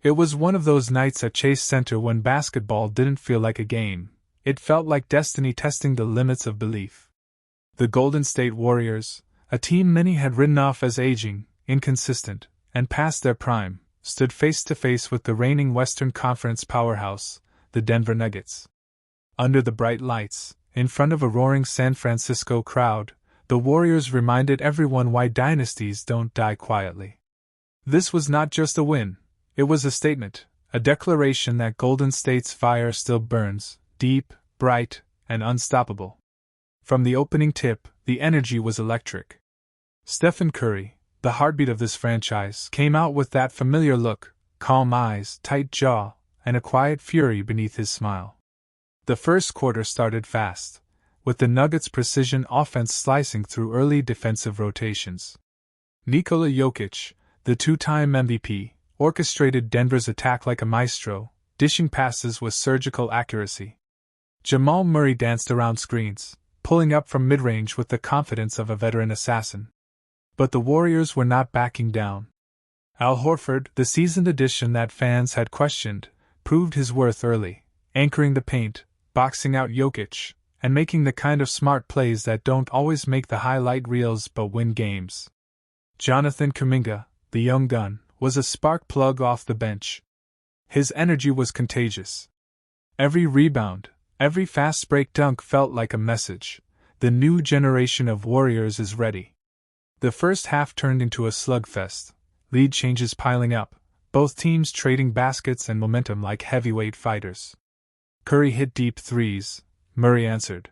It was one of those nights at Chase Center when basketball didn't feel like a game. It felt like destiny testing the limits of belief. The Golden State Warriors, a team many had written off as aging, inconsistent, and past their prime, stood face to face with the reigning Western Conference powerhouse, the Denver Nuggets. Under the bright lights, in front of a roaring San Francisco crowd, the Warriors reminded everyone why dynasties don't die quietly. This was not just a win, it was a statement, a declaration that Golden State's fire still burns, deep, bright, and unstoppable. From the opening tip, the energy was electric. Stephen Curry, the heartbeat of this franchise, came out with that familiar look, calm eyes, tight jaw, and a quiet fury beneath his smile. The first quarter started fast, with the Nuggets' precision offense slicing through early defensive rotations. Nikola Jokic, the two-time MVP, orchestrated Denver's attack like a maestro, dishing passes with surgical accuracy. Jamal Murray danced around screens, pulling up from mid-range with the confidence of a veteran assassin. But the Warriors were not backing down. Al Horford, the seasoned addition that fans had questioned, proved his worth early, anchoring the paint, boxing out Jokic, and making the kind of smart plays that don't always make the highlight reels but win games. Jonathan Kuminga, the young gun, was a spark plug off the bench. His energy was contagious. Every rebound, every fast break dunk felt like a message. The new generation of Warriors is ready. The first half turned into a slugfest, lead changes piling up, both teams trading baskets and momentum like heavyweight fighters. Curry hit deep threes, Murray answered.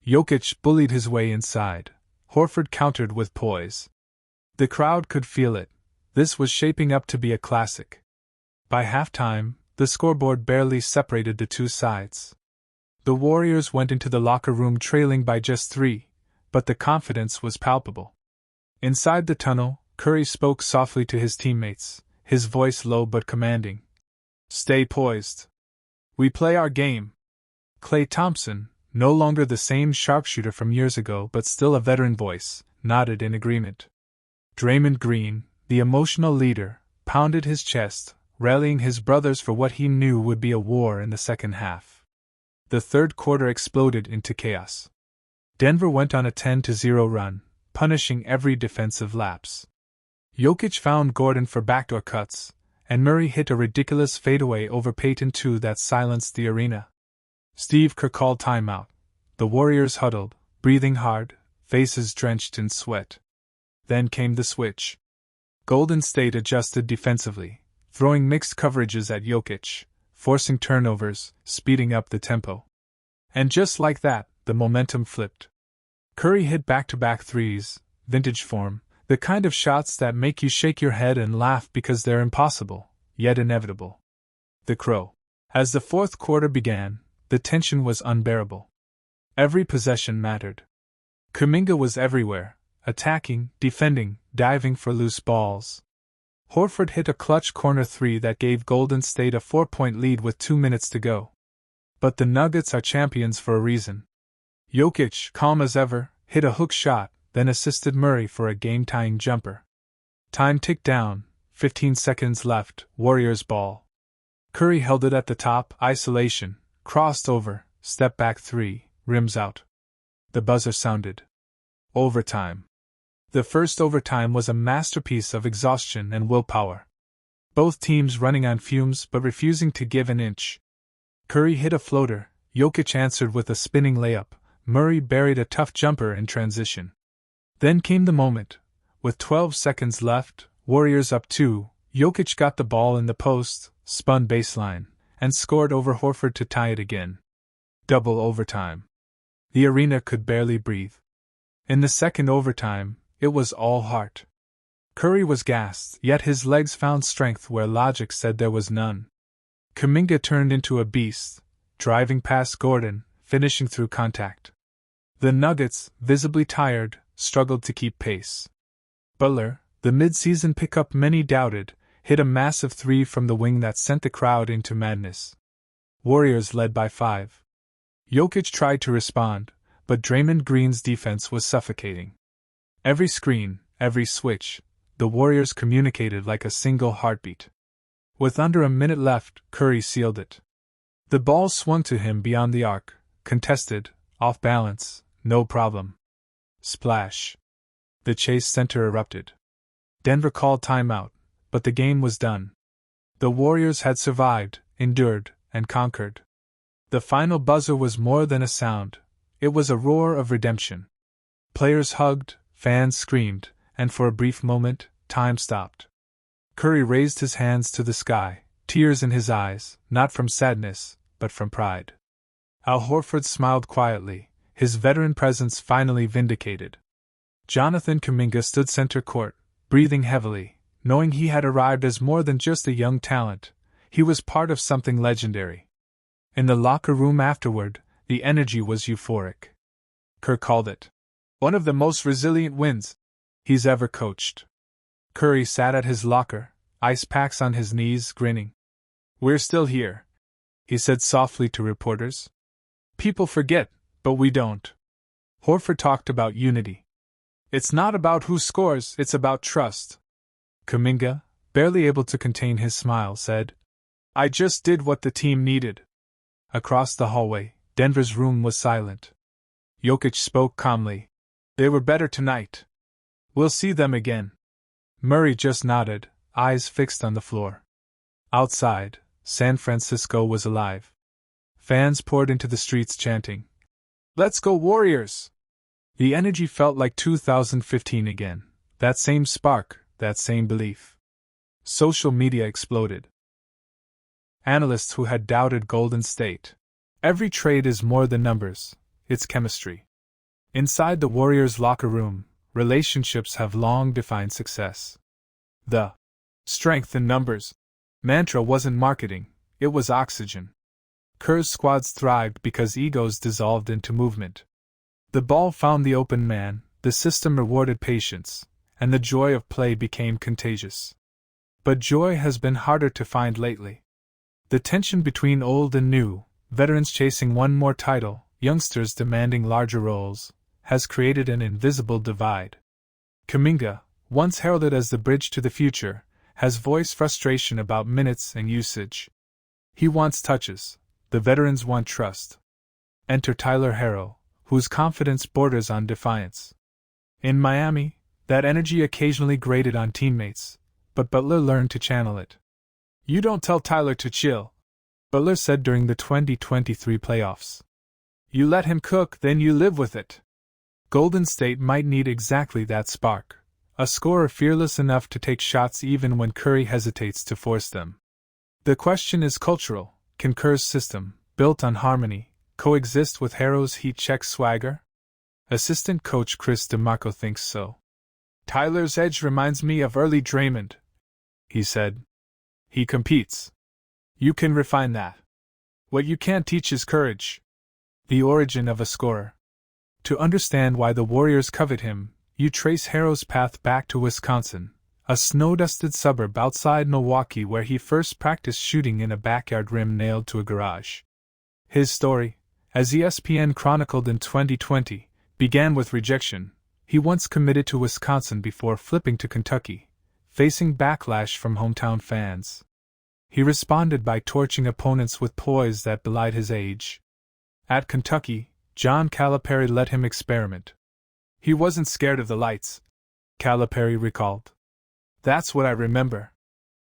Jokic bullied his way inside, Horford countered with poise. The crowd could feel it. This was shaping up to be a classic. By halftime, the scoreboard barely separated the two sides. The Warriors went into the locker room trailing by just 3, but the confidence was palpable. Inside the tunnel, Curry spoke softly to his teammates, his voice low but commanding. "Stay poised. We play our game." Klay Thompson, no longer the same sharpshooter from years ago but still a veteran voice, nodded in agreement. Draymond Green, the emotional leader, pounded his chest, rallying his brothers for what he knew would be a war in the second half. The third quarter exploded into chaos. Denver went on a 10-0 run, punishing every defensive lapse. Jokic found Gordon for backdoor cuts, and Murray hit a ridiculous fadeaway over Peyton II that silenced the arena. Steve Kerr called timeout. The Warriors huddled, breathing hard, faces drenched in sweat. Then came the switch. Golden State adjusted defensively, throwing mixed coverages at Jokic, forcing turnovers, speeding up the tempo. And just like that, the momentum flipped. Curry hit back-to-back threes, vintage form, the kind of shots that make you shake your head and laugh because they're impossible, yet inevitable. The Crow. As the fourth quarter began, the tension was unbearable. Every possession mattered. Kuminga was everywhere, attacking, defending, diving for loose balls. Horford hit a clutch corner three that gave Golden State a 4-point lead with 2 minutes to go. But the Nuggets are champions for a reason. Jokic, calm as ever, hit a hook shot, then assisted Murray for a game-tying jumper. Time ticked down, 15 seconds left, Warriors ball. Curry held it at the top, isolation, crossed over, step back three, rims out. The buzzer sounded. Overtime. The first overtime was a masterpiece of exhaustion and willpower. Both teams running on fumes but refusing to give an inch. Curry hit a floater, Jokic answered with a spinning layup, Murray buried a tough jumper in transition. Then came the moment. With 12 seconds left, Warriors up 2, Jokic got the ball in the post, spun baseline, and scored over Horford to tie it again. Double overtime. The arena could barely breathe. In the second overtime, it was all heart. Curry was gassed, yet his legs found strength where logic said there was none. Kuminga turned into a beast, driving past Gordon, finishing through contact. The Nuggets, visibly tired, struggled to keep pace. Butler, the mid-season pickup many doubted, hit a massive three from the wing that sent the crowd into madness. Warriors led by 5. Jokic tried to respond, but Draymond Green's defense was suffocating. Every screen, every switch, the Warriors communicated like a single heartbeat. With under a minute left, Curry sealed it. The ball swung to him beyond the arc, contested, off balance, no problem. Splash. The Chase Center erupted. Denver called timeout, but the game was done. The Warriors had survived, endured, and conquered. The final buzzer was more than a sound, it was a roar of redemption. Players hugged, fans screamed, and for a brief moment, time stopped. Curry raised his hands to the sky, tears in his eyes, not from sadness, but from pride. Al Horford smiled quietly, his veteran presence finally vindicated. Jonathan Kuminga stood center court, breathing heavily, knowing he had arrived as more than just a young talent, he was part of something legendary. In the locker room afterward, the energy was euphoric. Kerr called it one of the most resilient wins he's ever coached. Curry sat at his locker, ice packs on his knees, grinning. "We're still here," he said softly to reporters. "People forget, but we don't." Horford talked about unity. "It's not about who scores, it's about trust." Kuminga, barely able to contain his smile, said, "I just did what the team needed." Across the hallway, Denver's room was silent. Jokic spoke calmly. "They were better tonight. We'll see them again." Murray just nodded, eyes fixed on the floor. Outside, San Francisco was alive. Fans poured into the streets chanting, "Let's go Warriors!" The energy felt like 2015 again, that same spark, that same belief. Social media exploded. Analysts who had doubted Golden State. Every trade is more than numbers, it's chemistry. Inside the Warriors' locker room, relationships have long defined success. The strength in numbers mantra wasn't marketing, it was oxygen. Kerr's squads thrived because egos dissolved into movement. The ball found the open man, the system rewarded patience, and the joy of play became contagious. But joy has been harder to find lately. The tension between old and new, veterans chasing one more title, youngsters demanding larger roles, has created an invisible divide. Kuminga, once heralded as the bridge to the future, has voiced frustration about minutes and usage. He wants touches, the veterans want trust. Enter Tyler Herro, whose confidence borders on defiance. In Miami, that energy occasionally grated on teammates, but Butler learned to channel it. "You don't tell Tyler to chill," Butler said during the 2023 playoffs. "You let him cook, then you live with it." Golden State might need exactly that spark, a scorer fearless enough to take shots even when Curry hesitates to force them. The question is cultural. Can Kerr's system, built on harmony, coexist with Herro's heat-check swagger? Assistant coach Chris DeMarco thinks so. "Tyler's edge reminds me of early Draymond," he said. "He competes. You can refine that. What you can't teach is courage." The origin of a scorer. To understand why the Warriors covet him, you trace Herro's path back to Wisconsin, a snow-dusted suburb outside Milwaukee where he first practiced shooting in a backyard rim nailed to a garage. His story, as ESPN chronicled in 2020, began with rejection. He once committed to Wisconsin before flipping to Kentucky, facing backlash from hometown fans. He responded by torching opponents with poise that belied his age. At Kentucky, John Calipari let him experiment. "He wasn't scared of the lights," Calipari recalled. "That's what I remember.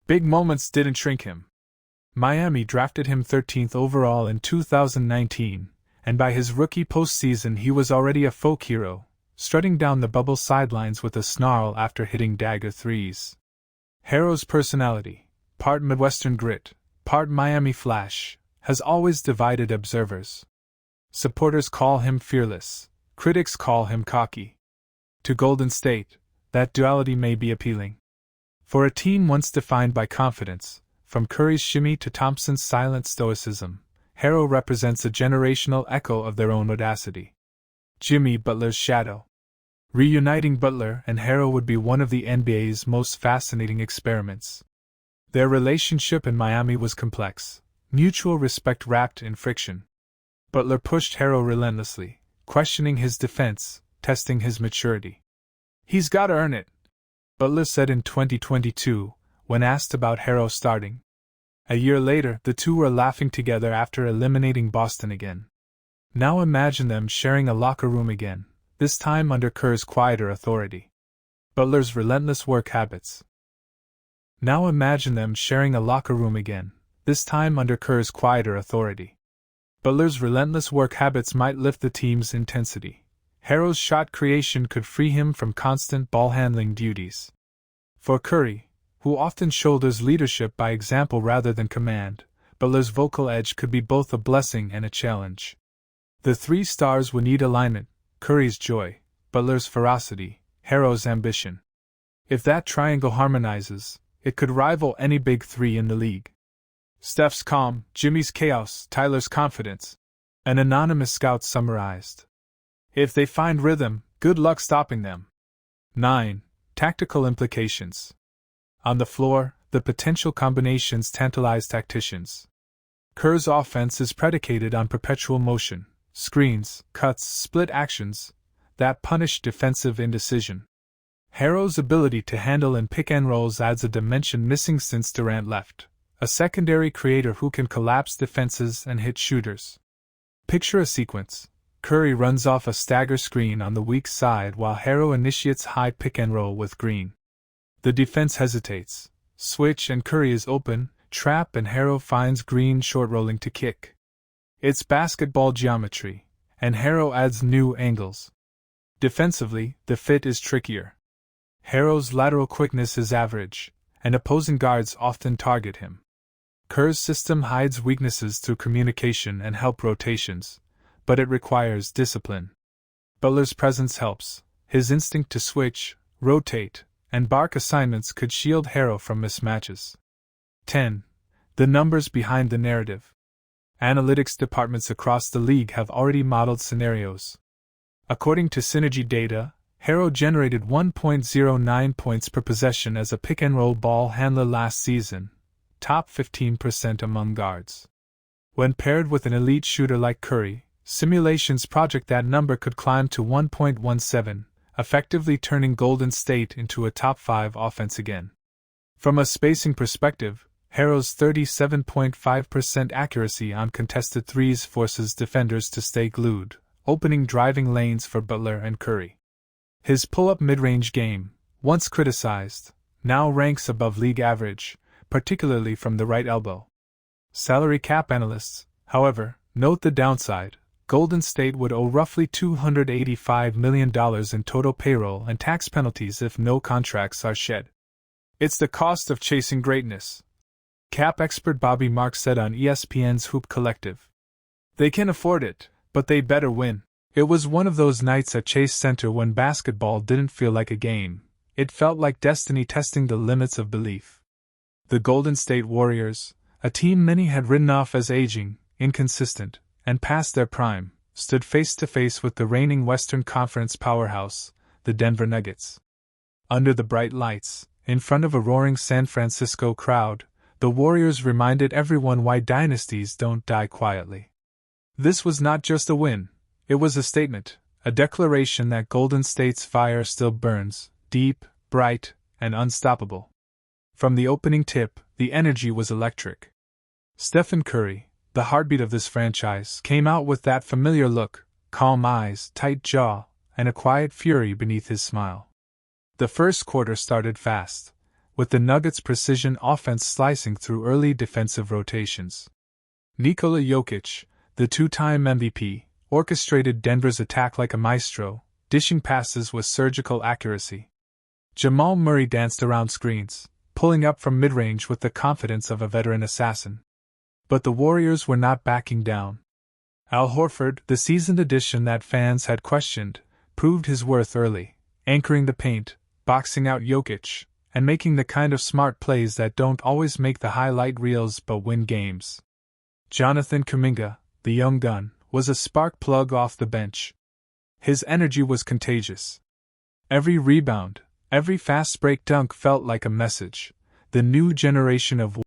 Big moments didn't shrink him." Miami drafted him 13th overall in 2019, and by his rookie postseason he was already a folk hero, strutting down the bubble sidelines with a snarl after hitting dagger threes. Herro's personality, part Midwestern grit, part Miami flash, has always divided observers. Supporters call him fearless, critics call him cocky. To Golden State, that duality may be appealing. For a team once defined by confidence, from Curry's shimmy to Thompson's silent stoicism, Herro represents a generational echo of their own audacity. Jimmy Butler's shadow. Reuniting Butler and Herro would be one of the NBA's most fascinating experiments. Their relationship in Miami was complex, mutual respect wrapped in friction. Butler pushed Herro relentlessly, questioning his defense, testing his maturity. "He's got to earn it," Butler said in 2022, when asked about Herro starting. A year later, the two were laughing together after eliminating Boston again. Now imagine them sharing a locker room again, this time under Kerr's quieter authority. Butler's relentless work habits. Now imagine them sharing a locker room again, this time under Kerr's quieter authority. Butler's relentless work habits might lift the team's intensity. Harrow's shot creation could free him from constant ball-handling duties. For Curry, who often shoulders leadership by example rather than command, Butler's vocal edge could be both a blessing and a challenge. The three stars would need alignment: Curry's joy, Butler's ferocity, Harrow's ambition. If that triangle harmonizes, it could rival any big three in the league. Steph's calm, Jimmy's chaos, Tyler's confidence. An anonymous scout summarized. If they find rhythm, good luck stopping them. 9. Tactical implications. On the floor, the potential combinations tantalize tacticians. Kerr's offense is predicated on perpetual motion, screens, cuts, split actions that punish defensive indecision. Harrow's ability to handle and pick and rolls adds a dimension missing since Durant left, a secondary creator who can collapse defenses and hit shooters. Picture a sequence. Curry runs off a stagger screen on the weak side while Harrow initiates high pick and roll with Green. The defense hesitates. Switch and Curry is open, trap and Harrow finds Green short rolling to kick. It's basketball geometry, and Harrow adds new angles. Defensively, the fit is trickier. Harrow's lateral quickness is average, and opposing guards often target him. Kerr's system hides weaknesses through communication and help rotations, but it requires discipline. Butler's presence helps. His instinct to switch, rotate, and bark assignments could shield Harrow from mismatches. 10. The numbers behind the narrative. Analytics departments across the league have already modeled scenarios. According to Synergy data, Harrow generated 1.09 points per possession as a pick-and-roll ball handler last season, top 15% among guards. When paired with an elite shooter like Curry, simulations project that number could climb to 1.17, effectively turning Golden State into a top 5 offense again. From a spacing perspective, Harrow's 37.5% accuracy on contested threes forces defenders to stay glued, opening driving lanes for Butler and Curry. His pull-up mid-range game, once criticized, now ranks above league average, particularly from the right elbow. Salary cap analysts, however, note the downside. Golden State would owe roughly $285 million in total payroll and tax penalties if no contracts are shed. It's the cost of chasing greatness. Cap expert Bobby Marks said on ESPN's Hoop Collective. They can afford it, but they better win. It was one of those nights at Chase Center when basketball didn't feel like a game. It felt like destiny testing the limits of belief. The Golden State Warriors, a team many had written off as aging, inconsistent, and past their prime, stood face to face with the reigning Western Conference powerhouse, the Denver Nuggets. Under the bright lights, in front of a roaring San Francisco crowd, the Warriors reminded everyone why dynasties don't die quietly. This was not just a win, it was a statement, a declaration that Golden State's fire still burns, deep, bright, and unstoppable. From the opening tip, the energy was electric. Stephen Curry, the heartbeat of this franchise, came out with that familiar look, calm eyes, tight jaw, and a quiet fury beneath his smile. The first quarter started fast, with the Nuggets' precision offense slicing through early defensive rotations. Nikola Jokic, the two-time MVP, orchestrated Denver's attack like a maestro, dishing passes with surgical accuracy. Jamal Murray danced around screens, pulling up from mid-range with the confidence of a veteran assassin. But the Warriors were not backing down. Al Horford, the seasoned addition that fans had questioned, proved his worth early, anchoring the paint, boxing out Jokic, and making the kind of smart plays that don't always make the highlight reels but win games. Jonathan Kuminga, the young gun, was a spark plug off the bench. His energy was contagious. Every rebound, every fast break dunk felt like a message. The new generation of